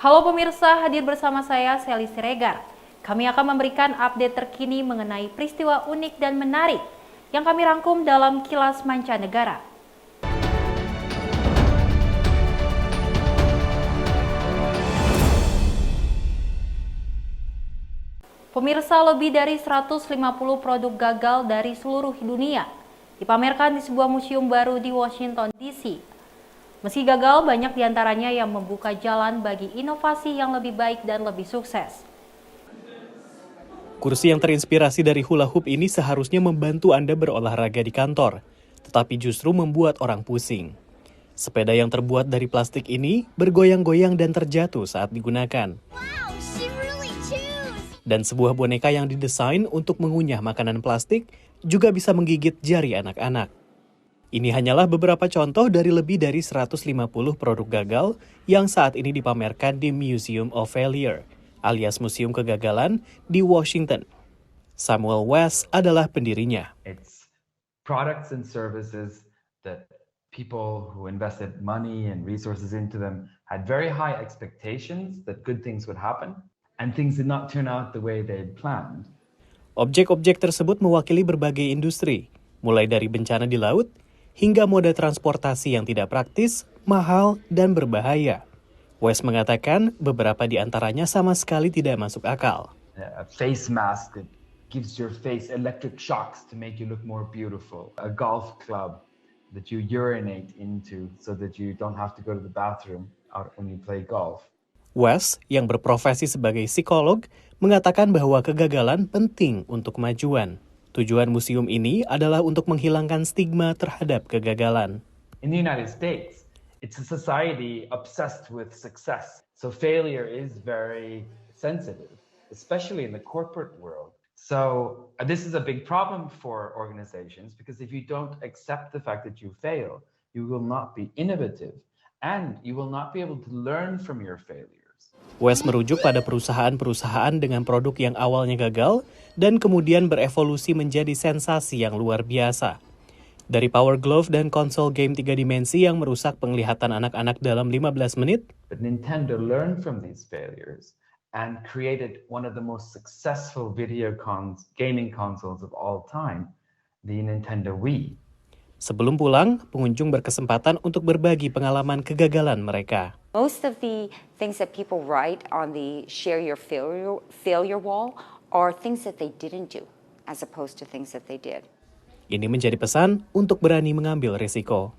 Halo pemirsa, hadir bersama saya Sally Siregar. Kami akan memberikan update terkini mengenai peristiwa unik dan menarik yang kami rangkum dalam Kilas Mancanegara. Pemirsa, lebih dari 150 produk gagal dari seluruh dunia dipamerkan di sebuah museum baru di Washington, D.C. Meski gagal, banyak diantaranya yang membuka jalan bagi inovasi yang lebih baik dan lebih sukses. Kursi yang terinspirasi dari hula hoop ini seharusnya membantu Anda berolahraga di kantor, tetapi justru membuat orang pusing. Sepeda yang terbuat dari plastik ini bergoyang-goyang dan terjatuh saat digunakan. Wow, she really chews. Dan sebuah boneka yang didesain untuk mengunyah makanan plastik juga bisa menggigit jari anak-anak. Ini hanyalah beberapa contoh dari lebih dari 150 produk gagal yang saat ini dipamerkan di Museum of Failure, alias Museum Kegagalan di Washington. Samuel West adalah pendirinya. It's products and services that people who invested money and resources into them had very high expectations that good things would happen, and things did not turn out the way they'd planned. Objek-objek tersebut mewakili berbagai industri, mulai dari bencana di laut hingga moda transportasi yang tidak praktis, mahal, dan berbahaya. West mengatakan beberapa di antaranya sama sekali tidak masuk akal. A face mask that gives your face electric shocks to make you look more beautiful. A golf club that you urinate into so that you don't have to go to the bathroom out when you play golf. West, yang berprofesi sebagai psikolog, mengatakan bahwa kegagalan penting untuk kemajuan. Tujuan museum ini adalah untuk menghilangkan stigma terhadap kegagalan. In the United States, it's a society obsessed with success. So failure is very sensitive, especially in the corporate world. So this is a big problem for organizations because if you don't accept the fact that you fail, you will not be innovative and you will not be able to learn from your failures. West merujuk pada perusahaan-perusahaan dengan produk yang awalnya gagal dan kemudian berevolusi menjadi sensasi yang luar biasa. Dari Power Glove dan konsol game 3 dimensi yang merusak penglihatan anak-anak dalam 15 menit, But Nintendo learned from these failures and created one of the most successful gaming consoles of all time, the Nintendo Wii. sebelum pulang, pengunjung berkesempatan untuk berbagi pengalaman kegagalan mereka. Most of the things that people write on the share your failure wall are things that they didn't do as opposed to things that they did. Ini menjadi pesan untuk berani mengambil risiko.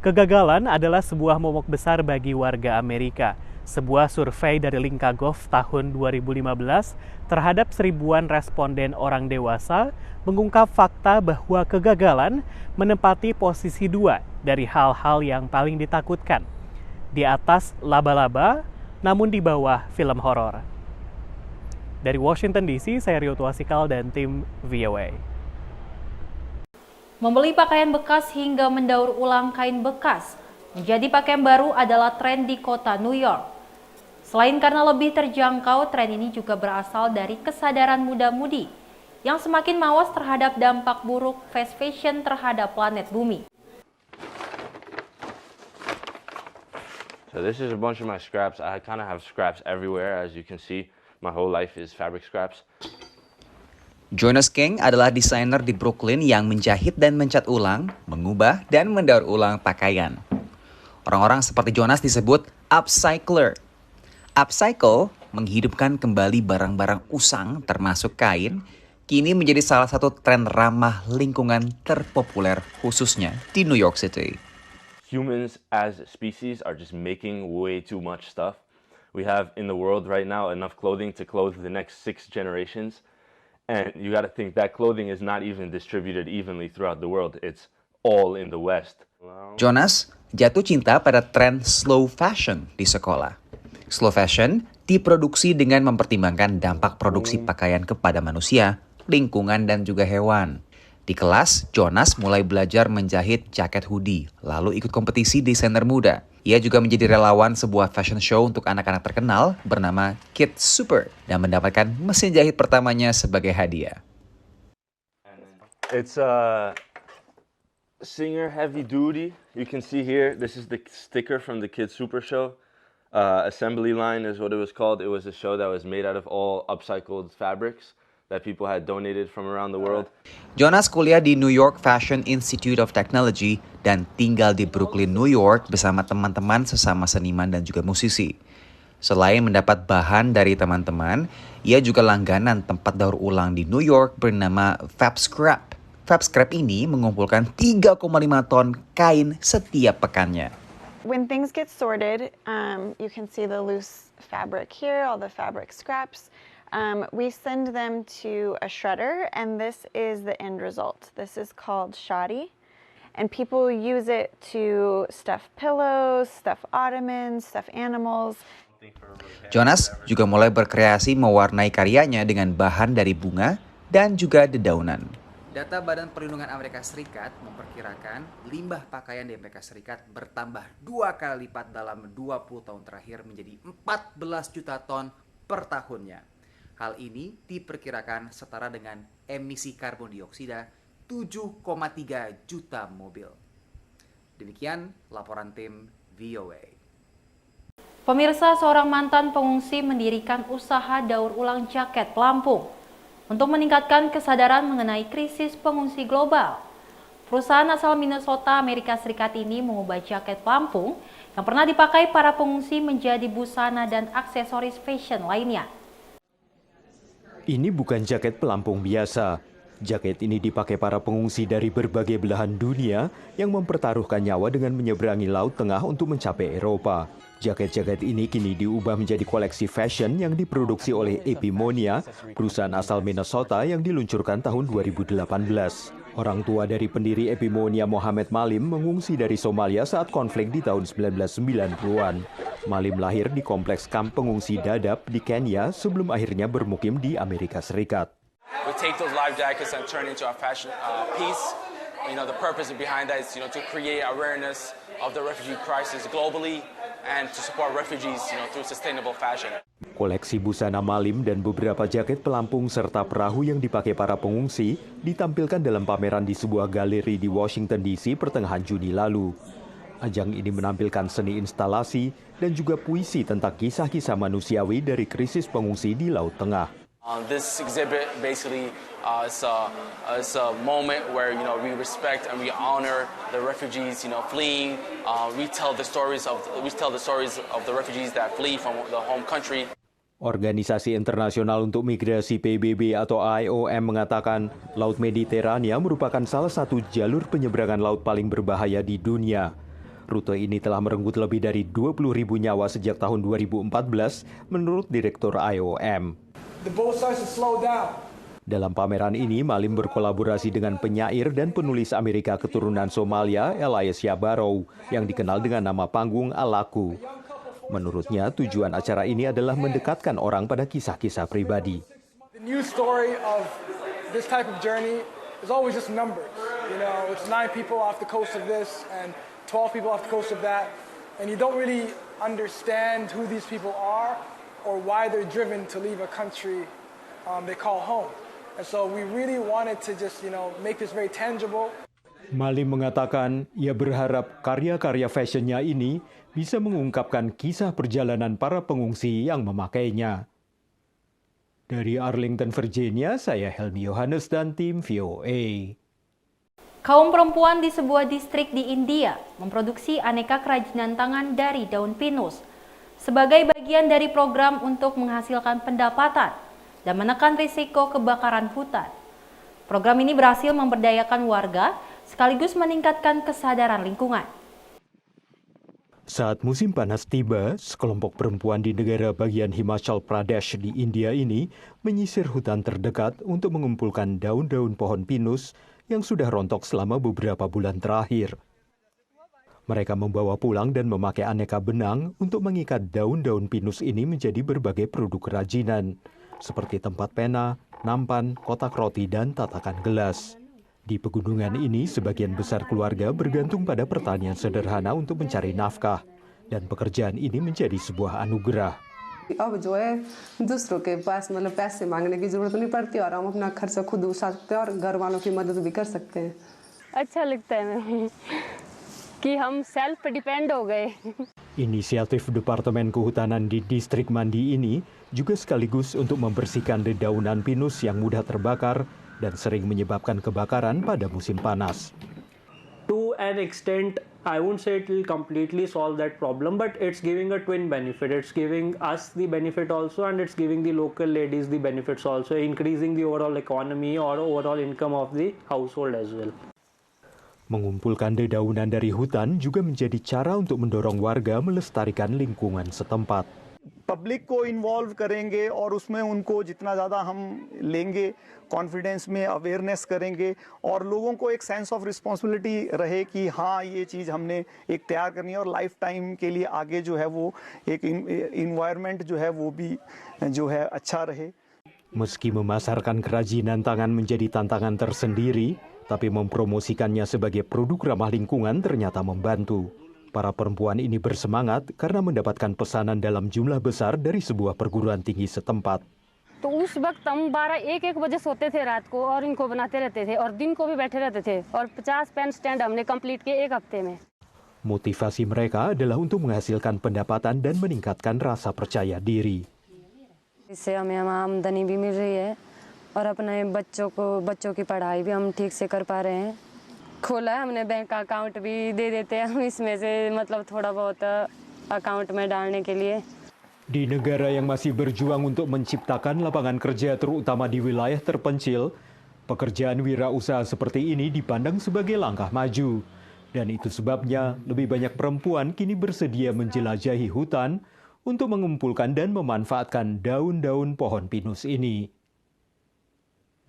Kegagalan adalah sebuah momok besar bagi warga Amerika. Sebuah survei dari Linkagov tahun 2015 terhadap 1000-an responden orang dewasa mengungkap fakta bahwa kegagalan menempati posisi 2 dari hal-hal yang paling ditakutkan. Di atas laba-laba, namun di bawah film horor. Dari Washington DC, saya Rio Tuasikal dan tim VOA. Membeli pakaian bekas hingga mendaur ulang kain bekas menjadi pakaian baru adalah tren di kota New York. Selain karena lebih terjangkau, tren ini juga berasal dari kesadaran muda-mudi yang semakin mawas terhadap dampak buruk fast fashion terhadap planet bumi. So this is a bunch of my scraps. I kind of have scraps everywhere. As you can see, my whole life is fabric scraps. Jonas King adalah desainer di Brooklyn yang menjahit dan mencat ulang, mengubah dan mendaur ulang pakaian. Orang-orang seperti Jonas disebut upcycler. Upcycle menghidupkan kembali barang-barang usang termasuk kain, kini menjadi salah satu tren ramah lingkungan terpopuler khususnya di New York City. Humans as a species are just making way too much stuff. We have in the world right now enough clothing to clothe the next 6 generations. And you got to think that clothing is not even distributed evenly throughout the world. It's all in the West. Jonas jatuh cinta pada tren slow fashion di sekolah. Slow fashion diproduksi dengan mempertimbangkan dampak produksi pakaian kepada manusia, lingkungan, dan juga hewan. Di kelas, Jonas mulai belajar menjahit jaket hoodie, lalu ikut kompetisi desainer muda. Ia juga menjadi relawan sebuah fashion show untuk anak-anak terkenal bernama Kid Super dan mendapatkan mesin jahit pertamanya sebagai hadiah. It's Singer heavy duty. You can see here, this is the sticker from the Kid Super show. Assembly line is what it was called. It was a show that was made out of all upcycled fabrics that people had donated from around the world. Jonas kuliah di New York Fashion Institute of Technology dan tinggal di Brooklyn, New York bersama teman-teman sesama seniman dan juga musisi. Selain mendapat bahan dari teman-teman, ia juga langganan tempat daur ulang di New York bernama Fab Scrap. Fab Scrap ini mengumpulkan 3,5 ton kain setiap pekannya. When things get sorted, you can see the loose fabric here, all the fabric scraps. We send them to a shredder, and this is the end result. This is called shoddy, and people use it to stuff pillows, stuff ottomans, stuff animals. Jonas juga mulai berkreasi mewarnai karyanya dengan bahan dari bunga dan juga dedaunan. Data Badan Perlindungan Amerika Serikat memperkirakan limbah pakaian di Amerika Serikat bertambah 2 kali lipat dalam 20 tahun terakhir menjadi 14 juta ton per tahunnya. Hal ini diperkirakan setara dengan emisi karbon dioksida 7,3 juta mobil. Demikian laporan tim VOA. Pemirsa, seorang mantan pengungsi mendirikan usaha daur ulang jaket pelampung untuk meningkatkan kesadaran mengenai krisis pengungsi global. Perusahaan asal Minnesota, Amerika Serikat ini mengubah jaket pelampung yang pernah dipakai para pengungsi menjadi busana dan aksesoris fashion lainnya. Ini bukan jaket pelampung biasa. Jaket ini dipakai para pengungsi dari berbagai belahan dunia yang mempertaruhkan nyawa dengan menyeberangi Laut Tengah untuk mencapai Eropa. Jaket-jaket ini kini diubah menjadi koleksi fashion yang diproduksi oleh Epimonia, perusahaan asal Minnesota yang diluncurkan tahun 2018. Orang tua dari pendiri Epimonia, Mohamed Malim, mengungsi dari Somalia saat konflik di tahun 1990-an. Malim lahir di kompleks kamp pengungsi Dadaab di Kenya sebelum akhirnya bermukim di Amerika Serikat. We take those life jackets and turn into a fashion piece. The purpose behind that is, to create awareness of the refugee crisis globally and to support refugees, through sustainable fashion. Koleksi busana Malim dan beberapa jaket pelampung serta perahu yang dipakai para pengungsi ditampilkan dalam pameran di sebuah galeri di Washington DC pertengahan Juni lalu. Ajang ini menampilkan seni instalasi dan juga puisi tentang kisah-kisah manusiawi dari krisis pengungsi di Laut Tengah. This exhibit basically is a moment where we respect and we honor the refugees fleeing. We tell the stories of the refugees that flee from the home country. Organisasi Internasional untuk Migrasi PBB atau IOM mengatakan Laut Mediterania merupakan salah satu jalur penyeberangan laut paling berbahaya di dunia. Rute ini telah merenggut lebih dari 20.000 nyawa sejak tahun 2014 menurut Direktur IOM. Dalam pameran ini, Malim berkolaborasi dengan penyair dan penulis Amerika keturunan Somalia, Elijah Barrow, yang dikenal dengan nama panggung Alaku. Menurutnya, tujuan acara ini adalah mendekatkan orang pada kisah-kisah pribadi. The new story of this type of journey is always just numbers. It's 9 people off the coast of this and 12 people off the coast of that, and you don't really understand who these people are or why they're driven to leave a country they call home. And so we really wanted to just, make this very tangible. Malim mengatakan ia berharap karya-karya fashionnya ini bisa mengungkapkan kisah perjalanan para pengungsi yang memakainya. Dari Arlington, Virginia, saya Helmi Yohanes dan tim VOA. Kaum perempuan di sebuah distrik di India memproduksi aneka kerajinan tangan dari daun pinus sebagai bagian dari program untuk menghasilkan pendapatan dan menekan risiko kebakaran hutan. Program ini berhasil memberdayakan warga sekaligus meningkatkan kesadaran lingkungan. Saat musim panas tiba, sekelompok perempuan di negara bagian Himachal Pradesh di India ini menyisir hutan terdekat untuk mengumpulkan daun-daun pohon pinus yang sudah rontok selama beberapa bulan terakhir. Mereka membawa pulang dan memakai aneka benang untuk mengikat daun-daun pinus ini menjadi berbagai produk kerajinan, seperti tempat pena, nampan, kotak roti, dan tatakan gelas. Di pegunungan ini, sebagian besar keluarga bergantung pada pertanian sederhana untuk mencari nafkah, dan pekerjaan ini menjadi sebuah anugerah. अब जो है दूसरों के पास मतलब पैसे मांगने की जरूरत नहीं पड़ती और हम अपना खर्चा खुद उठा सकते हैं और घर वालों की मदद भी कर सकते हैं. अच्छा लगता है कि हम सेल्फ डिपेंड हो गए। Inisiatif Departemen Kehutanan di Distrik Mandi ini juga sekaligus untuk membersihkan dedaunan pinus yang mudah terbakar dan sering menyebabkan kebakaran pada musim panas. To an extent, I won't say it will completely solve that problem, but it's giving a twin benefit. It's giving us the benefit also, and it's giving the local ladies the benefits also, increasing the overall economy or overall income of the household as well. Mengumpulkan dedaunan dari hutan juga menjadi cara untuk mendorong warga melestarikan lingkungan setempat. Public को इन्वॉल्व करेंगे और उसमें उनको जितना ज़्यादा हम लेंगे कॉन्फिडेंस में अवेयरनेस करेंगे और लोगों को एक सेंस ऑफ रिस्पॉन्सिबिलिटी रहे कि हाँ ये चीज़ हमने एक तैयार करनी है और लाइफ टाइम के लिए आगे जो है वो एक इन्वायरमेंट जो है वो भी जो है अच्छा रहे. Meski memasarkan kerajinan tangan menjadi tantangan tersendiri, tapi mempromosikannya sebagai produk ramah lingkungan ternyata membantu. Para perempuan ini bersemangat karena mendapatkan pesanan dalam jumlah besar dari sebuah perguruan tinggi setempat. तो उस वक्त हम 12-1 बजे सोते थे रात को और इनको बनाते रहते थे और दिन को भी बैठे रहते थे और 50 पेन स्टैंड हमने कंप्लीट किए 1 हफ्ते में. Motivasi mereka adalah untuk menghasilkan pendapatan dan meningkatkan rasa percaya diri. इससे हमें आमदनी भी मिल रही है और अपने बच्चों की पढ़ाई भी हम ठीक से कर पा रहे हैं. खोला है हमने बैंक अकाउंट भी दे देते हैं हम इसमें से मतलब थोड़ा बहुत अकाउंट में डालने के लिए. Di negara yang masih berjuang untuk menciptakan lapangan kerja terutama di wilayah terpencil, pekerjaan wirausaha seperti ini dipandang sebagai langkah maju. Dan itu sebabnya lebih banyak perempuan kini bersedia menjelajahi hutan untuk mengumpulkan dan memanfaatkan daun-daun pohon pinus ini.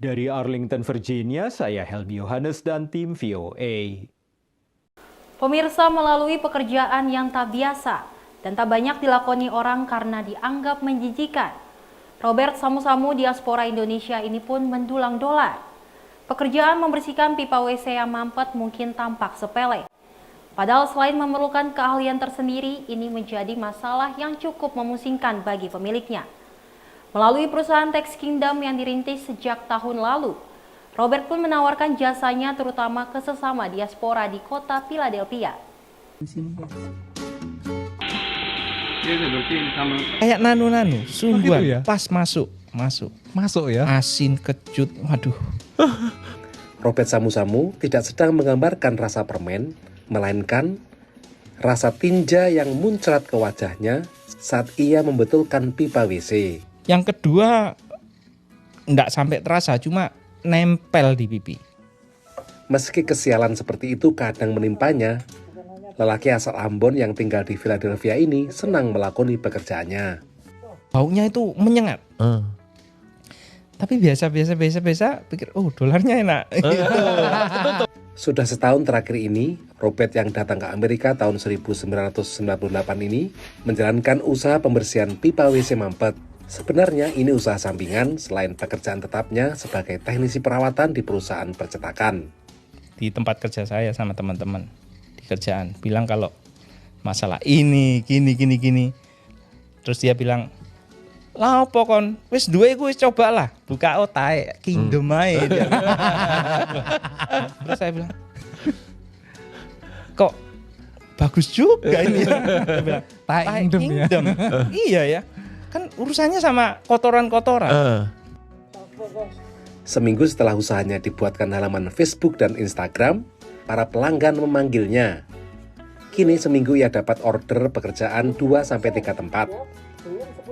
Dari Arlington, Virginia, saya Helmi Yohanes dan tim VOA. Pemirsa, melalui pekerjaan yang tak biasa dan tak banyak dilakoni orang karena dianggap menjijikan, Robert Samu-Samu diaspora Indonesia ini pun mendulang dolar. Pekerjaan membersihkan pipa WC yang mampet mungkin tampak sepele. Padahal selain memerlukan keahlian tersendiri, ini menjadi masalah yang cukup memusingkan bagi pemiliknya. Melalui perusahaan Tax Kingdom yang dirintis sejak tahun lalu, Robert pun menawarkan jasanya terutama ke sesama diaspora di kota Philadelphia. Kayak nanu-nanu, sungguhan, gitu ya? pas masuk ya, asin, kecut, waduh. Robert Samu-Samu tidak sedang menggambarkan rasa permen, melainkan rasa tinja yang muncrat ke wajahnya saat ia membetulkan pipa WC. Yang kedua, enggak sampai terasa, cuma nempel di pipi. Meski kesialan seperti itu kadang menimpanya, lelaki asal Ambon yang tinggal di Philadelphia ini senang melakoni pekerjaannya. Baunya itu menyengat. Tapi biasa, pikir, oh dolarnya enak. Sudah setahun terakhir ini, Robert yang datang ke Amerika tahun 1998 ini menjalankan usaha pembersihan pipa WC mampet. Sebenarnya ini usaha sampingan selain pekerjaan tetapnya sebagai teknisi perawatan di perusahaan percetakan. Di tempat kerja saya sama teman-teman di kerjaan bilang kalau masalah ini gini. Terus dia bilang, "Lah opo kon? Wis duwe iku wis cobalah. Buka otak Kingdom ae." Terus saya bilang, "Kok bagus juga ini." Dia bilang, Kingdom. Iya ya. Kan urusannya sama kotoran-kotoran. Seminggu setelah usahanya dibuatkan halaman Facebook dan Instagram, para pelanggan memanggilnya. Kini seminggu ia dapat order pekerjaan 2-3 tempat.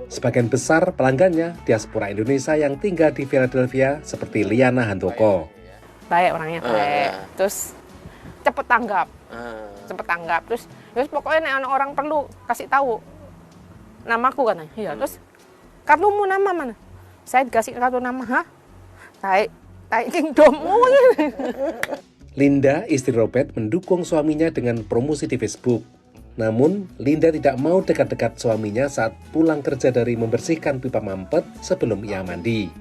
Sebagian besar pelanggannya diaspora Indonesia yang tinggal di Philadelphia seperti Liana Handoko. Baik orangnya baik, terus cepet tanggap. Terus pokoknya orang perlu kasih tahu. Namaku katanya, iya. Terus kartumu nama mana? Saya dikasih kartu nama, Tai Kingdom. Linda, istri Robert, mendukung suaminya dengan promosi di Facebook. Namun, Linda tidak mau dekat-dekat suaminya saat pulang kerja dari membersihkan pipa mampet sebelum ia mandi.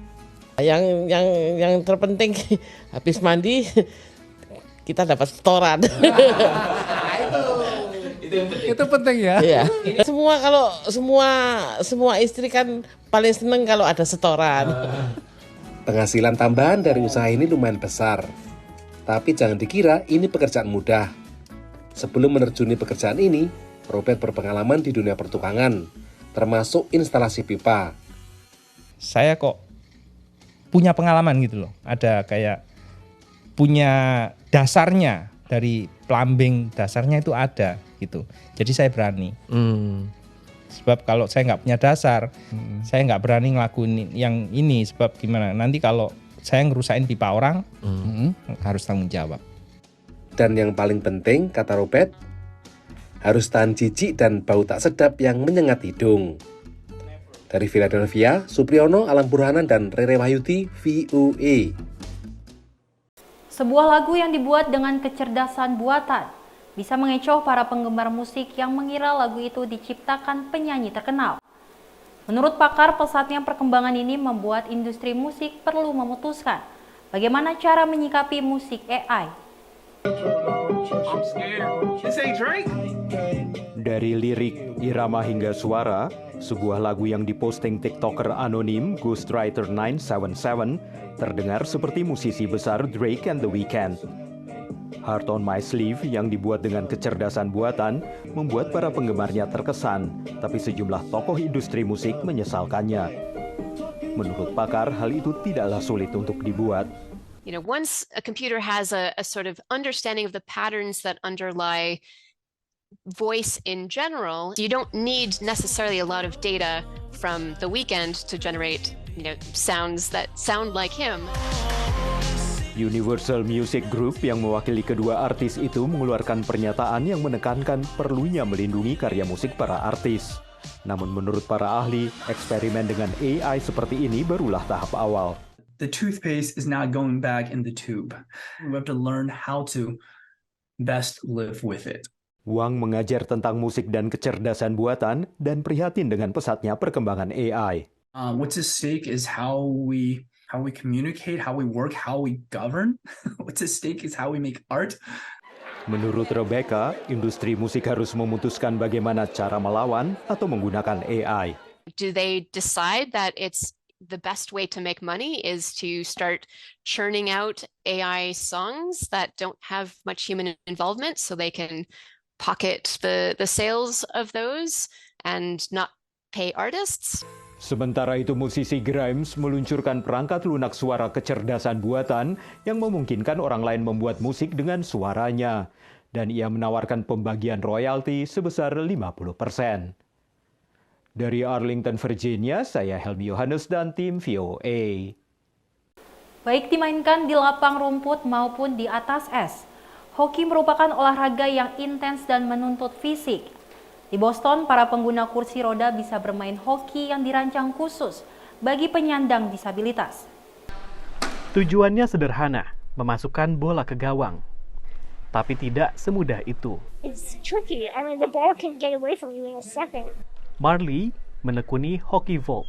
Yang terpenting habis mandi kita dapat setoran. Itu penting ya. Iya. Semua istri kan paling seneng kalau ada setoran. Penghasilan tambahan dari usaha ini lumayan besar. Tapi jangan dikira ini pekerjaan mudah. Sebelum menerjuni pekerjaan ini, Robert berpengalaman di dunia pertukangan, termasuk instalasi pipa. Saya kok punya pengalaman gitu loh, ada kayak punya dasarnya, dari plumbing dasarnya itu ada gitu. Jadi saya berani. Sebab kalau saya nggak punya dasar, saya nggak berani ngelakuin yang ini. Sebab gimana? Nanti kalau saya ngerusain pipa orang, harus tanggung jawab. Dan yang paling penting, kata Robert, harus tahan jijik dan bau tak sedap yang menyengat hidung. Dari Philadelphia, Supriyono, Alam Burhanan, dan Rere Wahyudi, VOA. Sebuah lagu yang dibuat dengan kecerdasan buatan bisa mengecoh para penggemar musik yang mengira lagu itu diciptakan penyanyi terkenal. Menurut pakar, pesatnya perkembangan ini membuat industri musik perlu memutuskan bagaimana cara menyikapi musik AI. Dari lirik, irama hingga suara, sebuah lagu yang diposting TikToker anonim Ghostwriter 977 terdengar seperti musisi besar Drake and The Weeknd. Heart on My Sleeve yang dibuat dengan kecerdasan buatan membuat para penggemarnya terkesan, tapi sejumlah tokoh industri musik menyesalkannya. Menurut pakar, hal itu tidaklah sulit untuk dibuat. You know, once a computer has a sort of understanding of the patterns that underlie voice in general, you don't need necessarily a lot of data from The Weeknd to generate, you know, sounds that sound like him. Universal Music Group yang mewakili kedua artis itu mengeluarkan pernyataan yang menekankan perlunya melindungi karya musik para artis. Namun menurut para ahli, eksperimen dengan AI seperti ini barulah tahap awal. The toothpaste is not going back in the tube. We have to learn how to best live with it. Wang mengajar tentang musik dan kecerdasan buatan dan prihatin dengan pesatnya perkembangan AI. What's at stake is how we communicate, how we work, how we govern. What's at stake is how we make art. Menurut Rebecca, industri musik harus memutuskan bagaimana cara melawan atau menggunakan AI. Do they decide that it's the best way to make money is to start churning out AI songs that don't have much human involvement so they can pocket the sales of those and not pay artists? Sementara itu musisi Grimes meluncurkan perangkat lunak suara kecerdasan buatan yang memungkinkan orang lain membuat musik dengan suaranya. Dan ia menawarkan pembagian royalti sebesar 50%. Dari Arlington, Virginia, saya Helmi Yohanes dan tim VOA. Baik dimainkan di lapang rumput maupun di atas es, hoki merupakan olahraga yang intens dan menuntut fisik. Di Boston, para pengguna kursi roda bisa bermain hoki yang dirancang khusus bagi penyandang disabilitas. Tujuannya sederhana, memasukkan bola ke gawang. Tapi tidak semudah itu. It's tricky. I mean, the ball can get away from you in a second. Marley menekuni hoki vault,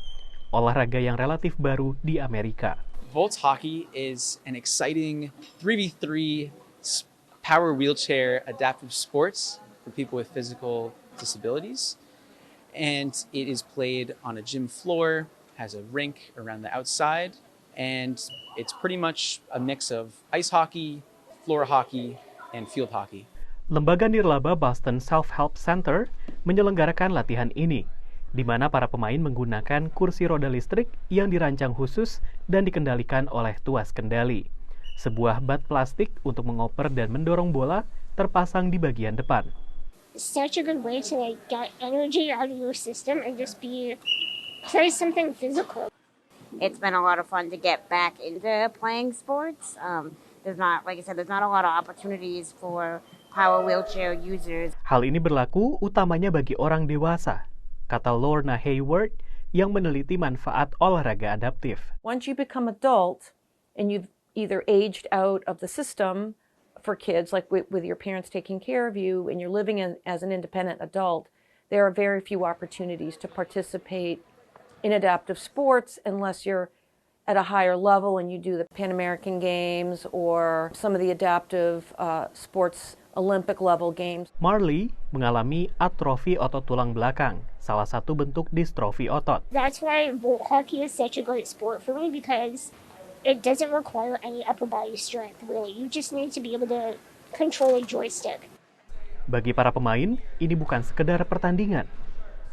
olahraga yang relatif baru di Amerika. Vault hockey is an exciting 3v3 power wheelchair adaptive sports for people with physical disabilities. And it is played on a gym floor, has a rink around the outside, and it's pretty much a mix of ice hockey, floor hockey, and field hockey. Lembaga nirlaba Boston Self-Help Center menyelenggarakan latihan ini, di mana para pemain menggunakan kursi roda listrik yang dirancang khusus dan dikendalikan oleh tuas kendali. Sebuah bat plastik untuk mengoper dan mendorong bola terpasang di bagian depan. It's such a good way to get energy out of your system and just try something physical. It's been a lot of fun to get back into playing sports. There's not a lot of opportunities for power wheelchair users. Hal ini berlaku utamanya bagi orang dewasa, kata Lorna Hayward yang meneliti manfaat olahraga adaptif. Once you become adult and you've either aged out of the system for kids, like with your parents taking care of you and you're living as an independent adult, there are very few opportunities to participate in adaptive sports unless you're at a higher level and you do the Pan American Games or some of the adaptive sports Olympic level games. Marley mengalami atrofi otot tulang belakang, salah satu bentuk distrofi otot. That's why vault hockey is such a great sport for me because it doesn't require any upper body strength, really. You just need to be able to control a joystick. Bagi para pemain, ini bukan sekedar pertandingan,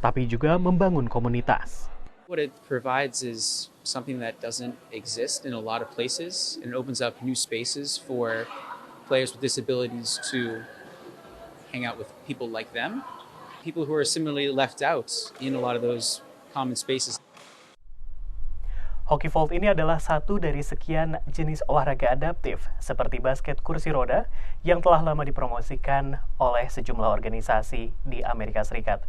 tapi juga membangun komunitas. What it provides is something that doesn't exist in a lot of places, and it opens up new spaces for players with disabilities to hang out with people like them, people who are similarly left out in a lot of those common spaces. Hockey Vault ini adalah satu dari sekian jenis olahraga adaptif seperti basket kursi roda yang telah lama dipromosikan oleh sejumlah organisasi di Amerika Serikat.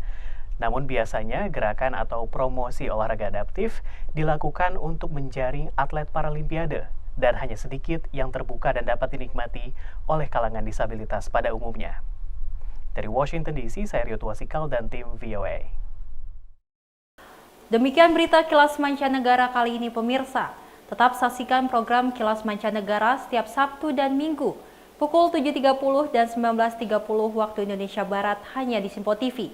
Namun biasanya gerakan atau promosi olahraga adaptif dilakukan untuk menjaring atlet Paralimpiade dan hanya sedikit yang terbuka dan dapat dinikmati oleh kalangan disabilitas pada umumnya. Dari Washington DC, saya Rio Tuasikal dan tim VOA. Demikian berita Kilas Mancanegara kali ini pemirsa. Tetap saksikan program Kilas Mancanegara setiap Sabtu dan Minggu pukul 7.30 dan 19.30 waktu Indonesia Barat hanya di Simpo TV.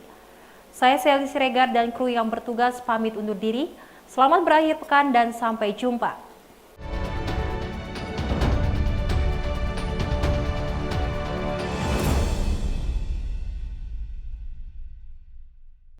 Saya Selly Siregar dan kru yang bertugas pamit undur diri. Selamat berakhir pekan dan sampai jumpa.